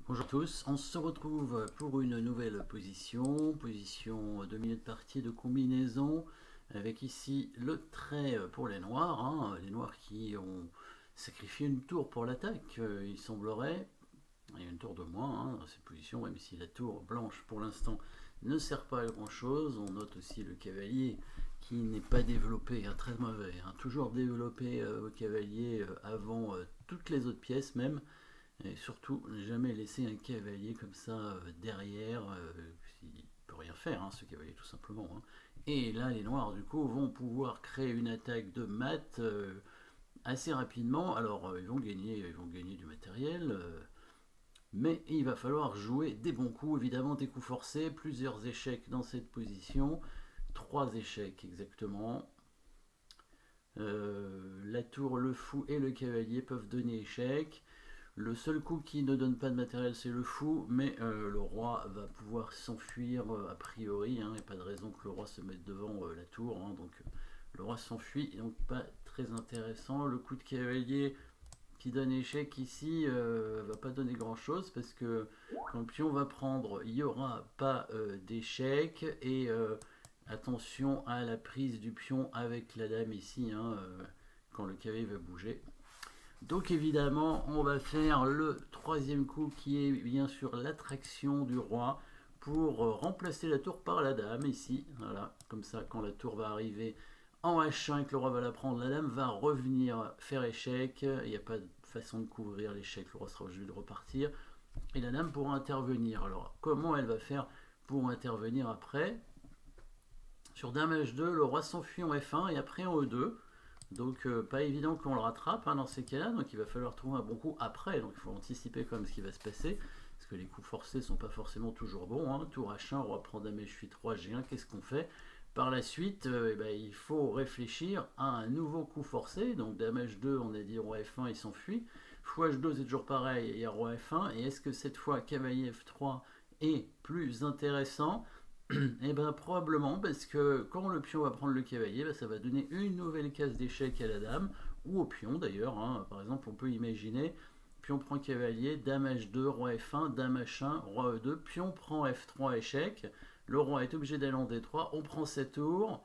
Bonjour à tous, on se retrouve pour une nouvelle position de milieu de partie de combinaison, avec ici le trait pour les noirs, les noirs qui ont sacrifié une tour pour l'attaque, il semblerait. Il y a une tour de moins dans cette position, même si la tour blanche pour l'instant ne sert pas à grand chose. On note aussi le cavalier qui n'est pas développé, très mauvais, toujours développé au cavalier avant toutes les autres pièces même. Et surtout, ne jamais laisser un cavalier comme ça derrière, il peut rien faire, ce cavalier tout simplement. Et là, les noirs, du coup, vont pouvoir créer une attaque de mat assez rapidement. Alors, ils vont gagner du matériel, mais il va falloir jouer des bons coups, évidemment, des coups forcés, plusieurs échecs dans cette position, 3 échecs exactement. La tour, le fou et le cavalier peuvent donner échec. Le seul coup qui ne donne pas de matériel, c'est le fou, mais le roi va pouvoir s'enfuir a priori. Il n'y a pas de raison que le roi se mette devant la tour. Donc le roi s'enfuit, donc pas très intéressant. Le coup de cavalier qui donne échec ici va pas donner grand chose parce que quand le pion va prendre, il n'y aura pas d'échec. Et attention à la prise du pion avec la dame ici, quand le cavalier va bouger. Donc évidemment, on va faire le troisième coup qui est bien sûr l'attraction du roi pour remplacer la tour par la dame ici. Voilà, comme ça quand la tour va arriver en H1 et que le roi va la prendre, la dame va revenir faire échec. Il n'y a pas de façon de couvrir l'échec, le roi sera obligé de repartir. Et la dame pourra intervenir. Alors comment elle va faire pour intervenir après? Sur dame H2, le roi s'enfuit en F1 et après en E2. Donc pas évident qu'on le rattrape dans ces cas-là, donc il va falloir trouver un bon coup après, donc il faut anticiper quand même ce qui va se passer, parce que les coups forcés ne sont pas forcément toujours bons. Tour H1, roi prend dame H8, roi G1, qu'est-ce qu'on fait? Par la suite, il faut réfléchir à un nouveau coup forcé, donc dame H2, on a dit roi F1, il s'enfuit, fou H2 c'est toujours pareil, il y a roi F1, et est-ce que cette fois cavalier F3 est plus intéressant? Eh bien probablement parce que quand le pion va prendre le cavalier, ça va donner une nouvelle case d'échec à la dame, ou au pion d'ailleurs. Par exemple, on peut imaginer, pion prend cavalier, dame H2, roi F1, dame H1, roi E2, pion prend F3 échec, le roi est obligé d'aller en D3, on prend sa tour,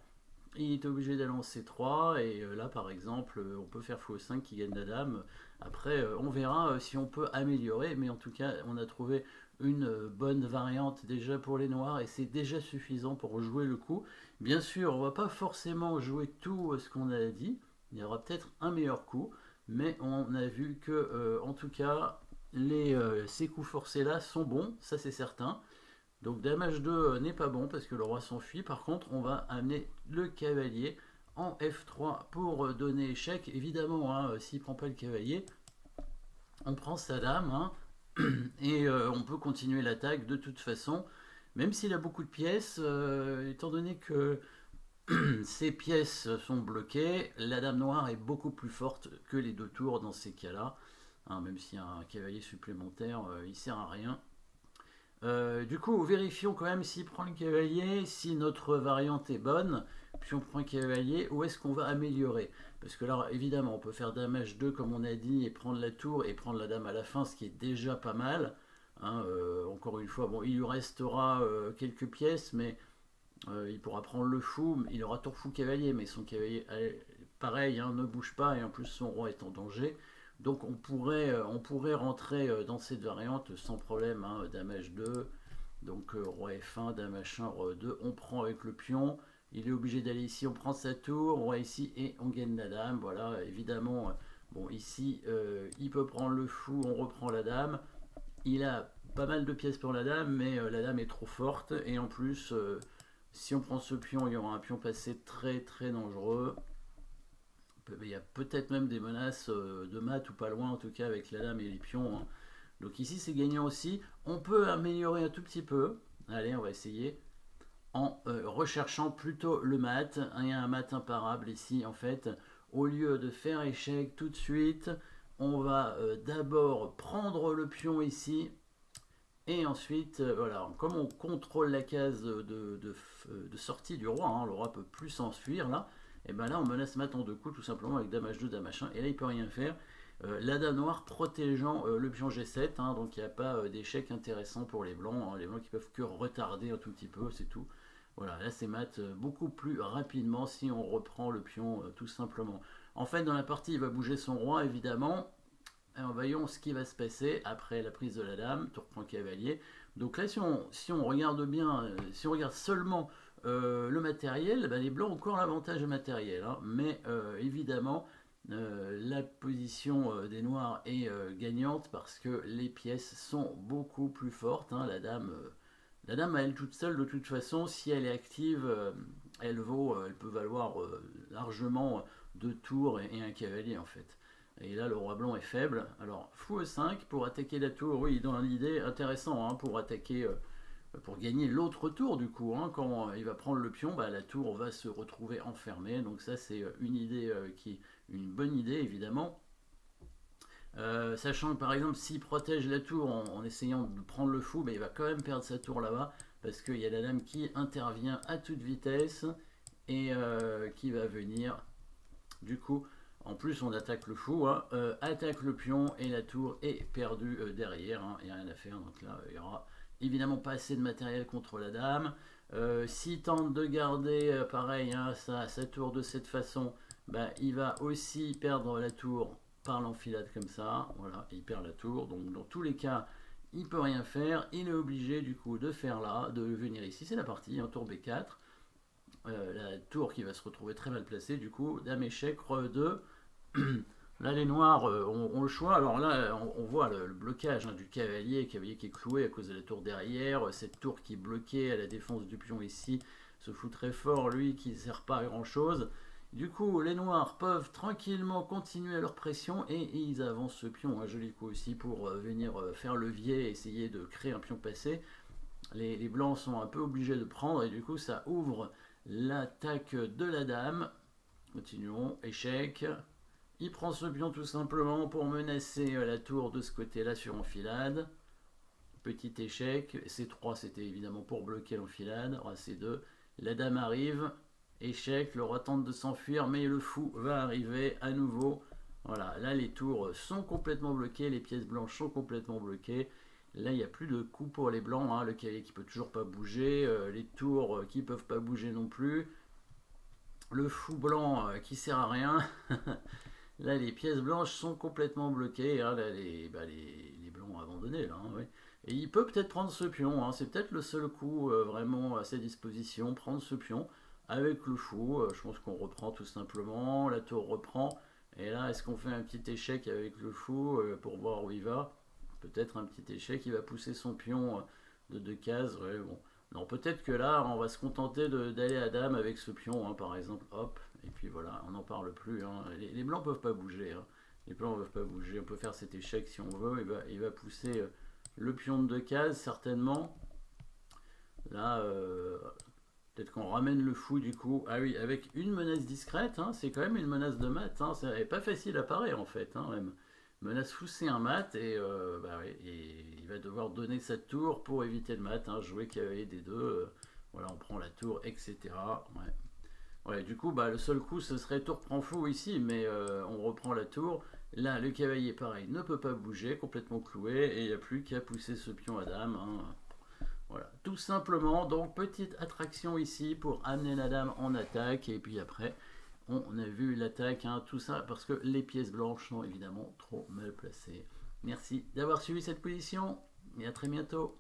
il est obligé d'aller en C3, et là par exemple, on peut faire fou 5 qui gagne la dame. Après, on verra si on peut améliorer, mais en tout cas, on a trouvé une bonne variante déjà pour les noirs et c'est déjà suffisant pour jouer le coup. Bien sûr, on va pas forcément jouer tout ce qu'on a dit, il y aura peut-être un meilleur coup, mais on a vu que en tout cas ces coups forcés là sont bons, ça c'est certain. Donc dame H2 n'est pas bon parce que le roi s'enfuit. Par contre, on va amener le cavalier en F3 pour donner échec. Évidemment, s'il ne prend pas le cavalier, on prend sa dame. Et on peut continuer l'attaque de toute façon, même s'il a beaucoup de pièces, étant donné que ces pièces sont bloquées, la dame noire est beaucoup plus forte que les deux tours dans ces cas-là. Même s'il y a un cavalier supplémentaire, il sert à rien. Du coup, vérifions quand même s'il prend le cavalier, si notre variante est bonne, puis on prend un cavalier, où est-ce qu'on va améliorer? Parce que là, évidemment, on peut faire dame H2 comme on a dit, et prendre la tour, et prendre la dame à la fin, ce qui est déjà pas mal. Encore une fois, bon, il lui restera quelques pièces, mais il pourra prendre le fou, il aura tour fou cavalier, mais son cavalier, pareil, ne bouge pas, et en plus son roi est en danger. Donc on pourrait rentrer dans cette variante sans problème, dame H2, donc roi F1, dame H1, roi E2, on prend avec le pion, il est obligé d'aller ici, on prend sa tour, roi ici et on gagne la dame, voilà, évidemment, bon ici il peut prendre le fou, on reprend la dame, il a pas mal de pièces pour la dame, mais la dame est trop forte, et en plus, si on prend ce pion, il y aura un pion passé très très dangereux. Il y a peut-être même des menaces de mat ou pas loin, en tout cas avec la dame et les pions. Donc ici c'est gagnant aussi. On peut améliorer un tout petit peu. Allez, on va essayer. En recherchant plutôt le mat. Il y a un mat imparable ici en fait. Au lieu de faire échec tout de suite, on va d'abord prendre le pion ici. Et ensuite, voilà, comme on contrôle la case de sortie du roi, le roi peut plus s'enfuir là, et bien là on menace mat en deux coups tout simplement avec dame H2, dame H1, et là il peut rien faire. la dame noire protégeant le pion G7, hein, donc il n'y a pas d'échec intéressant pour les blancs, hein, les blancs qui peuvent que retarder un tout petit peu, c'est tout. Voilà, là c'est mat beaucoup plus rapidement si on reprend le pion tout simplement. En fait, dans la partie, il va bouger son roi, évidemment. Alors, voyons ce qui va se passer après la prise de la dame, tour prend cavalier. Donc là, si on regarde bien, si on regarde seulement le matériel, ben, les blancs ont encore l'avantage matériel. Hein, mais évidemment, la position des noirs est gagnante parce que les pièces sont beaucoup plus fortes. Hein, la dame, elle toute seule, de toute façon, si elle est active, elle peut valoir largement deux tours et un cavalier en fait. Et là, le roi blanc est faible. Alors, fou E5 pour attaquer la tour. Oui, dans l'idée, intéressant, hein, pour attaquer, pour gagner l'autre tour du coup. Hein, quand il va prendre le pion, bah, la tour va se retrouver enfermée. Donc ça, c'est une idée une bonne idée, évidemment. Sachant que par exemple, s'il protège la tour en essayant de prendre le fou, bah, il va quand même perdre sa tour là-bas. Parce qu'il y a la dame qui intervient à toute vitesse et qui va venir, du coup, en plus, on attaque le fou, hein, attaque le pion et la tour est perdue derrière. Hein, il n'y a rien à faire. Donc là, il n'y aura évidemment pas assez de matériel contre la dame. S'il tente de garder pareil hein, sa tour de cette façon, bah, il va aussi perdre la tour par l'enfilade comme ça. Voilà, il perd la tour. Donc dans tous les cas, il ne peut rien faire. Il est obligé du coup de faire là, de venir ici. C'est la partie, hein, tour B4. La tour qui va se retrouver très mal placée, du coup, dame échec, roi E2. Là, les noirs ont le choix. Alors là, on voit le blocage hein, du cavalier qui est cloué à cause de la tour derrière. Cette tour qui est bloquée à la défense du pion ici se fout très fort, lui qui ne sert pas à grand chose. Du coup, les noirs peuvent tranquillement continuer leur pression et ils avancent ce pion. Un joli coup aussi pour venir faire levier et essayer de créer un pion passé. Les blancs sont un peu obligés de prendre et du coup, ça ouvre l'attaque de la dame. Continuons, échec. Il prend ce pion tout simplement pour menacer la tour de ce côté-là sur enfilade. Petit échec. C3, c'était évidemment pour bloquer l'enfilade. Roi C2. La dame arrive. Échec. Le roi tente de s'enfuir, mais le fou va arriver à nouveau. Voilà, là les tours sont complètement bloquées. Les pièces blanches sont complètement bloquées. Là, il n'y a plus de coup pour les blancs. Hein, le cavalier qui peut toujours pas bouger. Les tours qui peuvent pas bouger non plus. Le fou blanc qui sert à rien. Là, les pièces blanches sont complètement bloquées. Hein, là, les blancs ont abandonné. Là, hein, ouais. Et il peut peut-être prendre ce pion. Hein, c'est peut-être le seul coup vraiment à sa disposition. Prendre ce pion avec le fou. Je pense qu'on reprend tout simplement. La tour reprend. Et là, est-ce qu'on fait un petit échec avec le fou pour voir où il va? Peut-être un petit échec. Il va pousser son pion de 2 cases. Ouais, bon. Non, peut-être que là, on va se contenter d'aller à dame avec ce pion, hein, par exemple. Hop. Et puis voilà, on n'en parle plus. Hein. Les blancs peuvent pas bouger. Hein. Les blancs ne peuvent pas bouger. On peut faire cet échec si on veut. Il va pousser le pion de 2 cases, certainement. Là, peut-être qu'on ramène le fou du coup. Ah oui, avec une menace discrète. Hein, c'est quand même une menace de mat. Hein, c'est pas facile à parer en fait. Hein, même. Menace fou, c'est un mat. Et, bah, oui, et il va devoir donner sa tour pour éviter le mat. Hein, jouer cavalier des deux. Voilà, on prend la tour, etc. Ouais. Ouais, du coup, bah, le seul coup, ce serait tour prend fou ici, mais on reprend la tour. Là, le cavalier, pareil, ne peut pas bouger, complètement cloué, et il n'y a plus qu'à pousser ce pion à dame. Hein. Voilà, tout simplement. Donc, petite attraction ici pour amener la dame en attaque, et puis après, on a vu l'attaque, hein, tout ça, parce que les pièces blanches sont évidemment trop mal placées. Merci d'avoir suivi cette position, et à très bientôt.